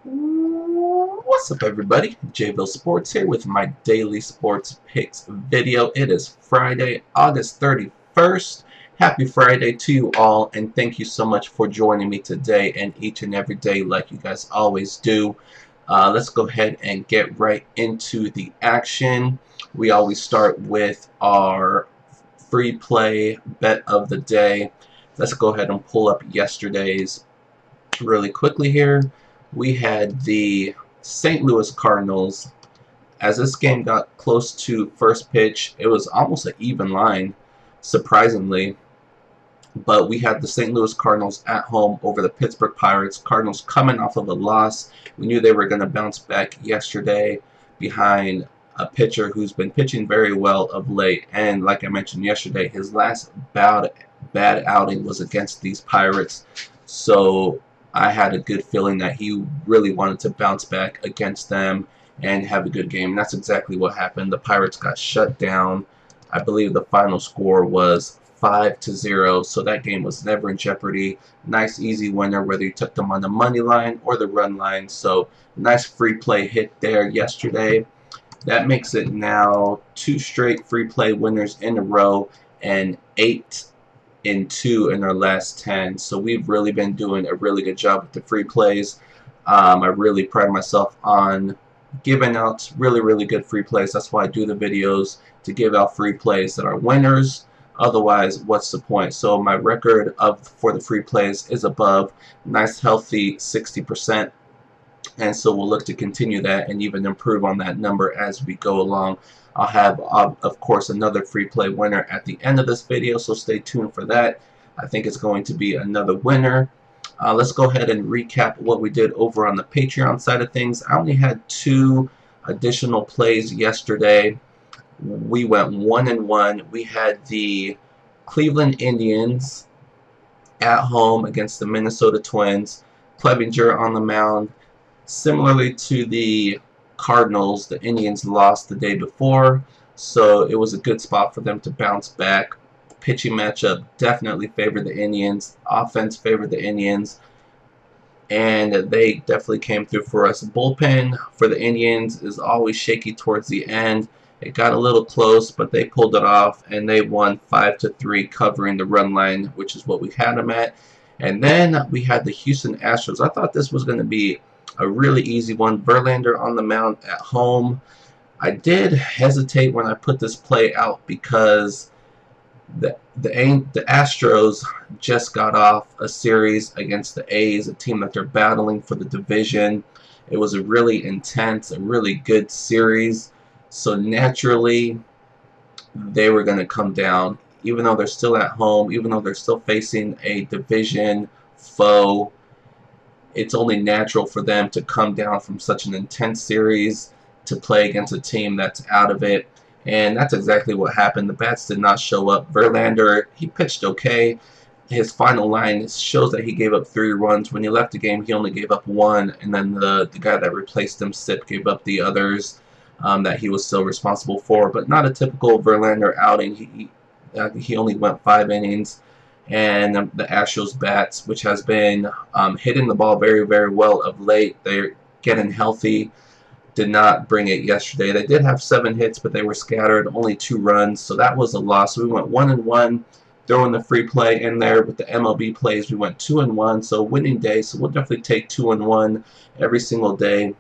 What's up, everybody? JVille Sports here with my daily sports picks video. It is Friday, August 31st. Happy Friday to you all, and thank you so much for joining me today and each and every day like you guys always do. Let's go ahead and get right into the action. We always start with our free play bet of the day. Let's go ahead and pull up yesterday's really quickly here. We had the St. Louis Cardinals. As this game got close to first pitch, it was almost an even line, surprisingly. But we had the St. Louis Cardinals at home over the Pittsburgh Pirates. Cardinals coming off of a loss. We knew they were going to bounce back yesterday behind a pitcher who's been pitching very well of late. And like I mentioned yesterday, his last bad outing was against these Pirates. So I had a good feeling that he really wanted to bounce back against them and have a good game. And that's exactly what happened. The Pirates got shut down. I believe the final score was 5-0, so that game was never in jeopardy. Nice easy winner whether you took them on the money line or the run line. So nice free play hit there yesterday. That makes it now 2 straight free play winners in a row and 8 in 2 in our last 10. So we've really been doing a really good job with the free plays. I really pride myself on giving out really good free plays. That's why I do the videos, to give out free plays that are winners. Otherwise, what's the point? So my record for the free plays is above nice healthy 60%. And so we'll look to continue that and even improve on that number as we go along. I'll have, of course, another free play winner at the end of this video, so stay tuned for that. I think it's going to be another winner. Let's go ahead and recap what we did over on the Patreon side of things. I only had 2 additional plays yesterday. We went 1-1. We had the Cleveland Indians at home against the Minnesota Twins. Clevinger on the mound. Similarly to the Cardinals, the Indians lost the day before, so it was a good spot for them to bounce back. Pitching matchup definitely favored the Indians. Offense favored the Indians, and they definitely came through for us. Bullpen for the Indians is always shaky towards the end. It got a little close, but they pulled it off, and they won 5-3, covering the run line, which is what we had them at. And then we had the Houston Astros. I thought this was going to be a really easy one. Verlander on the mound at home. I did hesitate when I put this play out because the Astros just got off a series against the A's, a team that they're battling for the division. It was a really intense, a really good series. So naturally, they were going to come down. Even though they're still at home, even though they're still facing a division foe, it's only natural for them to come down from such an intense series to play against a team that's out of it. And that's exactly what happened. The bats did not show up. Verlander, he pitched okay. His final line shows that he gave up 3 runs. When he left the game, he only gave up 1. And then the guy that replaced him, Sip, gave up the others that he was still responsible for. But not a typical Verlander outing. He only went 5 innings. And the Astros bats, which has been hitting the ball very well of late. They're getting healthy. Did not bring it yesterday. They did have 7 hits, but they were scattered. Only 2 runs, so that was a loss. We went 1-1, throwing the free play in there with the MLB plays. We went 2-1, so winning day. So we'll definitely take 2-1 every single day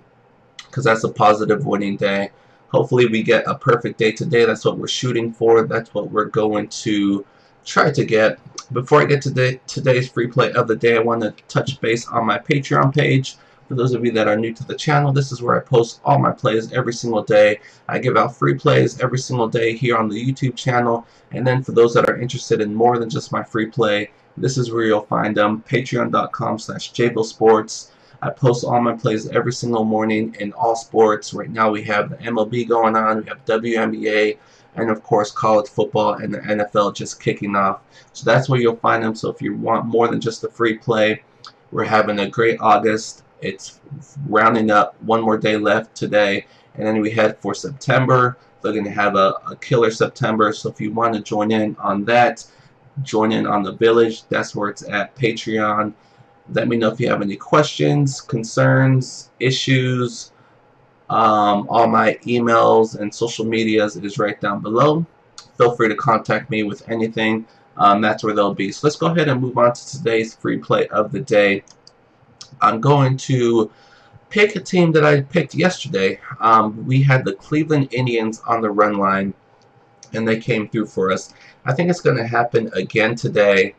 because that's a positive winning day. Hopefully we get a perfect day today. That's what we're shooting for. That's what we're going to try to get. Before I get to today's free play of the day, I want to touch base on my Patreon page. For those of you that are new to the channel, this is where I post all my plays every single day. I give out free plays every single day here on the YouTube channel. And then for those that are interested in more than just my free play, this is where you'll find them, patreon.com/JVille Sports. I post all my plays every single morning in all sports. Right now we have the MLB going on, we have WNBA, and of course college football and the NFL just kicking off. So that's where you'll find them. So if you want more than just a free play, we're having a great August. It's rounding up, 1 more day left today, and then we head for September. They're going to have a killer September. So if you want to join in on that, join in on the Village. That's where it's at, Patreon. Let me know if you have any questions, concerns, issues. All my emails and social medias is right down below. Feel free to contact me with anything. That's where they'll be. So let's go ahead and move on to today's free play of the day. I'm going to pick a team that I picked yesterday. We had the Cleveland Indians on the run line, and they came through for us. I think it's going to happen again today,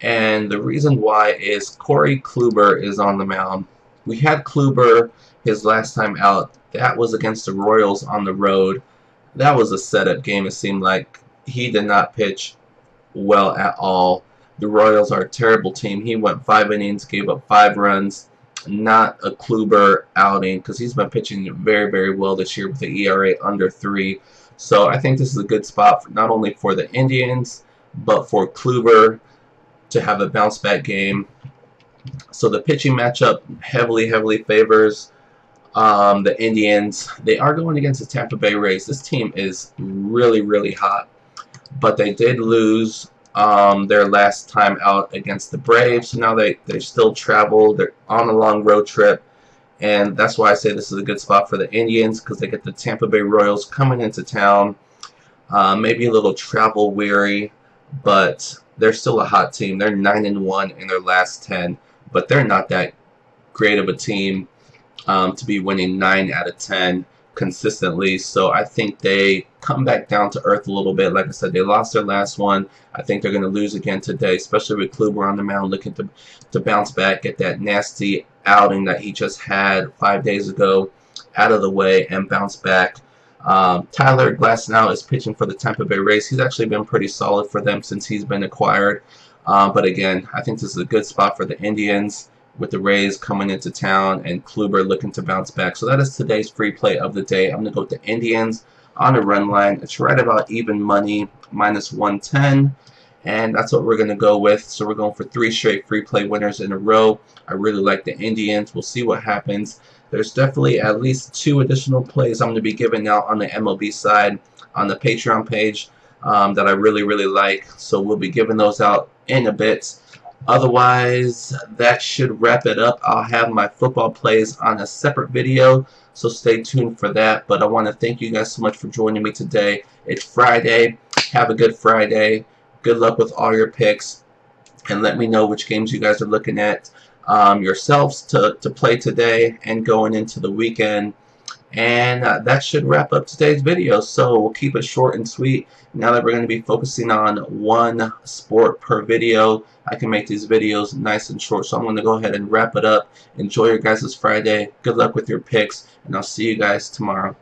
and the reason why is Corey Kluber is on the mound. We had Kluber his last time out. That was against the Royals on the road. That was a setup game. It seemed like he did not pitch well at all. The Royals are a terrible team. He went 5 innings, gave up 5 runs. Not a Kluber outing because he's been pitching very, very well this year with the ERA under 3. So I think this is a good spot for, not only for the Indians, but for Kluber to have a bounce back game. So the pitching matchup heavily favors the Indians. They are going against the Tampa Bay Rays. This team is really hot, but they did lose their last time out against the Braves. So now they still travel. They're on a long road trip, and that's why I say this is a good spot for the Indians, because they get the Tampa Bay Royals coming into town. Maybe a little travel weary, but they're still a hot team. They're 9-1 in their last 10, but they're not that great of a team to be winning 9 out of 10 consistently. So I think they come back down to earth a little bit. Like I said, they lost their last one. I think they're going to lose again today, especially with Kluber on the mound looking to bounce back, get that nasty outing that he just had 5 days ago out of the way, and bounce back. Tyler Glasnow is pitching for the Tampa Bay Rays. He's actually been pretty solid for them since he's been acquired. But again, I think this is a good spot for the Indians, with the Rays coming into town and Kluber looking to bounce back. So that is today's free play of the day. I'm going to go with the Indians on a run line. It's right about even money, -110. And that's what we're going to go with. So we're going for 3 straight free play winners in a row. I really like the Indians. We'll see what happens. There's definitely at least 2 additional plays I'm going to be giving out on the MLB side on the Patreon page that I really like. So we'll be giving those out in a bit. Otherwise, that should wrap it up. I'll have my football plays on a separate video, so stay tuned for that. But I want to thank you guys so much for joining me today. It's Friday. Have a good Friday. Good luck with all your picks, and let me know which games you guys are looking at yourselves to play today and going into the weekend. And that should wrap up today's video. So we'll keep it short and sweet. Now that we're going to be focusing on 1 sport per video, I can make these videos nice and short. So I'm going to go ahead and wrap it up. Enjoy your guys' Friday. Good luck with your picks, and I'll see you guys tomorrow.